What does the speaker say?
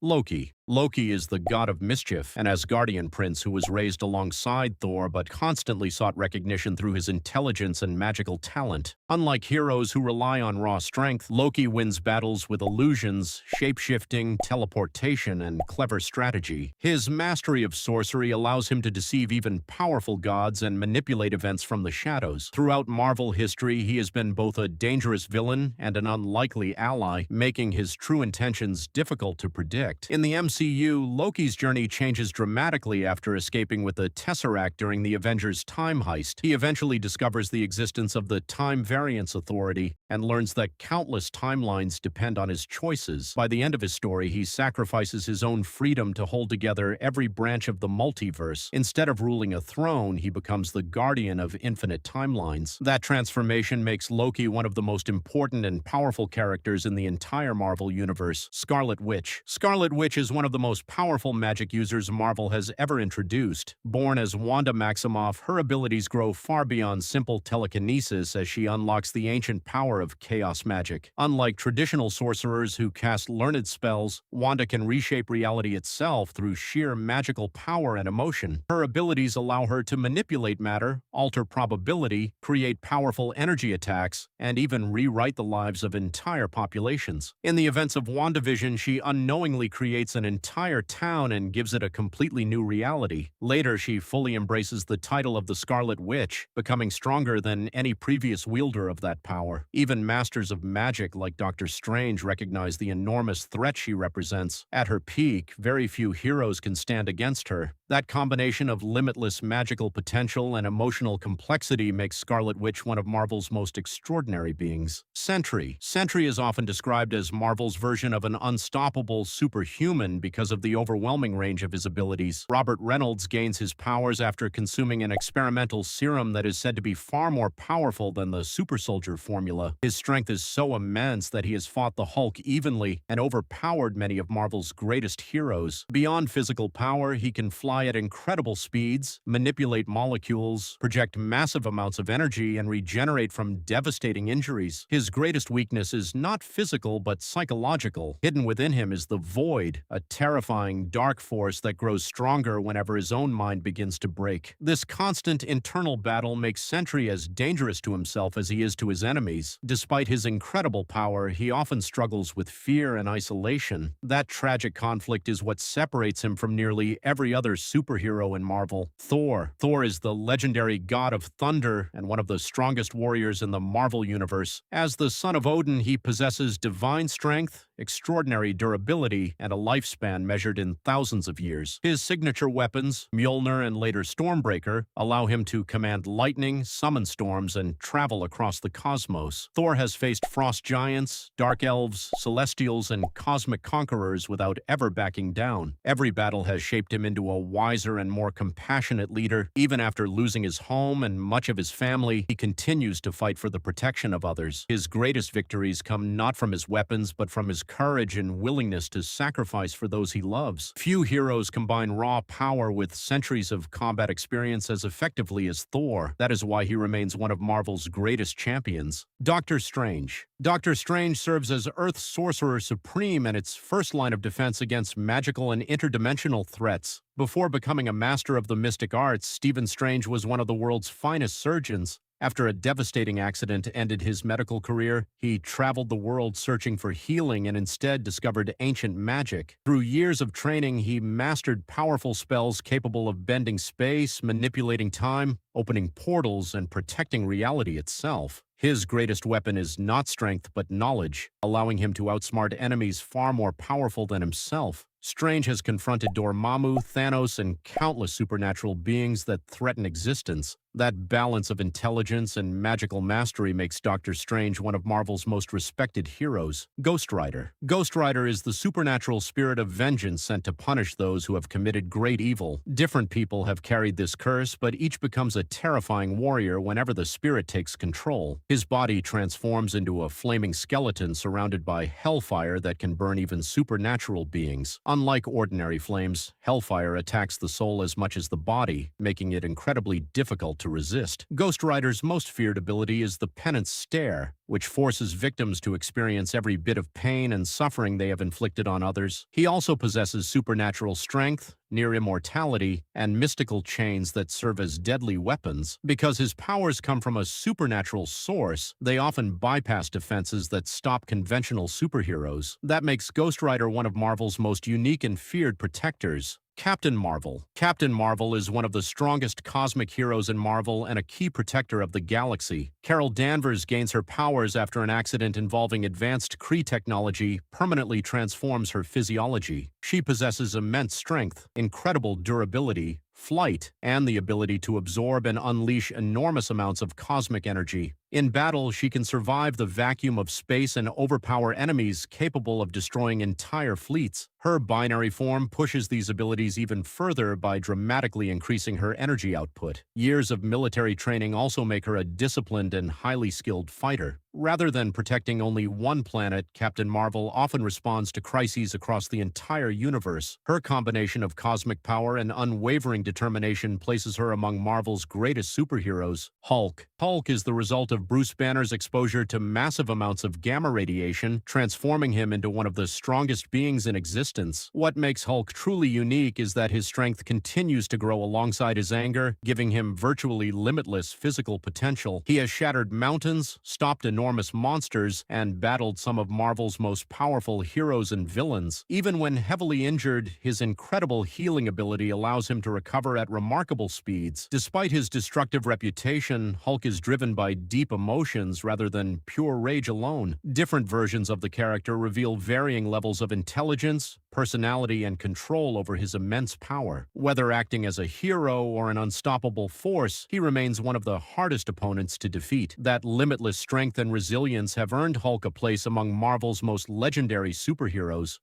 Loki. Loki is the god of mischief, an Asgardian prince who was raised alongside Thor but constantly sought recognition through his intelligence and magical talent. Unlike heroes who rely on raw strength, Loki wins battles with illusions, shape-shifting, teleportation, and clever strategy. His mastery of sorcery allows him to deceive even powerful gods and manipulate events from the shadows. Throughout Marvel history, he has been both a dangerous villain and an unlikely ally, making his true intentions difficult to predict. In the MCU, Loki's journey changes dramatically after escaping with the Tesseract during the Avengers' time heist. He eventually discovers the existence of the Time Variance Authority and learns that countless timelines depend on his choices. By the end of his story, he sacrifices his own freedom to hold together every branch of the multiverse. Instead of ruling a throne, he becomes the guardian of infinite timelines. That transformation makes Loki one of the most important and powerful characters in the entire Marvel universe. Scarlet Witch. Scarlet Witch is one of the most powerful magic users Marvel has ever introduced. Born as Wanda Maximoff, her abilities grow far beyond simple telekinesis as she unlocks the ancient power of chaos magic. Unlike traditional sorcerers who cast learned spells, Wanda can reshape reality itself through sheer magical power and emotion. Her abilities allow her to manipulate matter, alter probability, create powerful energy attacks, and even rewrite the lives of entire populations. In the events of WandaVision, she unknowingly creates an entire town and gives it a completely new reality. Later, she fully embraces the title of the Scarlet Witch, becoming stronger than any previous wielder of that power. Even masters of magic like Doctor Strange recognize the enormous threat she represents. At her peak, very few heroes can stand against her. That combination of limitless magical potential and emotional complexity makes Scarlet Witch one of Marvel's most extraordinary beings. Sentry. Sentry is often described as Marvel's version of an unstoppable superhuman because of the overwhelming range of his abilities. Robert Reynolds gains his powers after consuming an experimental serum that is said to be far more powerful than the super soldier formula. His strength is so immense that he has fought the Hulk evenly and overpowered many of Marvel's greatest heroes. Beyond physical power, he can fly at incredible speeds, manipulate molecules, project massive amounts of energy, and regenerate from devastating injuries. His greatest weakness is not physical but psychological. Hidden within him is the Void, a terrifying, dark force that grows stronger whenever his own mind begins to break. This constant internal battle makes Sentry as dangerous to himself as he is to his enemies. Despite his incredible power, he often struggles with fear and isolation. That tragic conflict is what separates him from nearly every other superhero in Marvel. Thor. Thor is the legendary god of thunder and one of the strongest warriors in the Marvel universe. As the son of Odin, he possesses divine strength, extraordinary durability, and a lifespan measured in thousands of years. His signature weapons, Mjolnir and later Stormbreaker, allow him to command lightning, summon storms, and travel across the cosmos. Thor has faced frost giants, dark elves, celestials, and cosmic conquerors without ever backing down. Every battle has shaped him into a wiser and more compassionate leader. Even after losing his home and much of his family, he continues to fight for the protection of others. His greatest victories come not from his weapons, but from his courage and willingness to sacrifice for those he loves. Few heroes combine raw power with centuries of combat experience as effectively as Thor. That is why he remains one of Marvel's greatest champions. Doctor Strange. Doctor Strange serves as Earth's sorcerer supreme and its first line of defense against magical and interdimensional threats. Before becoming a master of the mystic arts, Stephen Strange was one of the world's finest surgeons. After a devastating accident ended his medical career, he traveled the world searching for healing and instead discovered ancient magic. Through years of training, he mastered powerful spells capable of bending space, manipulating time, opening portals, and protecting reality itself. His greatest weapon is not strength but knowledge, allowing him to outsmart enemies far more powerful than himself. Strange has confronted Dormammu, Thanos, and countless supernatural beings that threaten existence. That balance of intelligence and magical mastery makes Doctor Strange one of Marvel's most respected heroes. Ghost Rider. Ghost Rider is the supernatural spirit of vengeance sent to punish those who have committed great evil. Different people have carried this curse, but each becomes a terrifying warrior whenever the spirit takes control. His body transforms into a flaming skeleton surrounded by hellfire that can burn even supernatural beings. Unlike ordinary flames, hellfire attacks the soul as much as the body, making it incredibly difficult to to resist. Ghost Rider's most feared ability is the Penance Stare, which forces victims to experience every bit of pain and suffering they have inflicted on others. He also possesses supernatural strength, near immortality, and mystical chains that serve as deadly weapons. Because his powers come from a supernatural source, they often bypass defenses that stop conventional superheroes. That makes Ghost Rider one of Marvel's most unique and feared protectors. Captain Marvel. Captain Marvel is one of the strongest cosmic heroes in Marvel and a key protector of the galaxy. Carol Danvers gains her powers after an accident involving advanced Kree technology permanently transforms her physiology. She possesses immense strength, incredible durability, flight, and the ability to absorb and unleash enormous amounts of cosmic energy. In battle, she can survive the vacuum of space and overpower enemies capable of destroying entire fleets. Her binary form pushes these abilities even further by dramatically increasing her energy output. Years of military training also make her a disciplined and highly skilled fighter. Rather than protecting only one planet, Captain Marvel often responds to crises across the entire universe. Her combination of cosmic power and unwavering determination places her among Marvel's greatest superheroes. Hulk. Hulk is the result of Bruce Banner's exposure to massive amounts of gamma radiation, transforming him into one of the strongest beings in existence. What makes Hulk truly unique is that his strength continues to grow alongside his anger, giving him virtually limitless physical potential. He has shattered mountains, stopped enormous monsters, and battled some of Marvel's most powerful heroes and villains. Even when heavily injured, his incredible healing ability allows him to recover at remarkable speeds. Despite his destructive reputation, Hulk is driven by deep emotions rather than pure rage alone. Different versions of the character reveal varying levels of intelligence, personality, and control over his immense power. Whether acting as a hero or an unstoppable force, he remains one of the hardest opponents to defeat. That limitless strength and resilience have earned Hulk a place among Marvel's most legendary superheroes.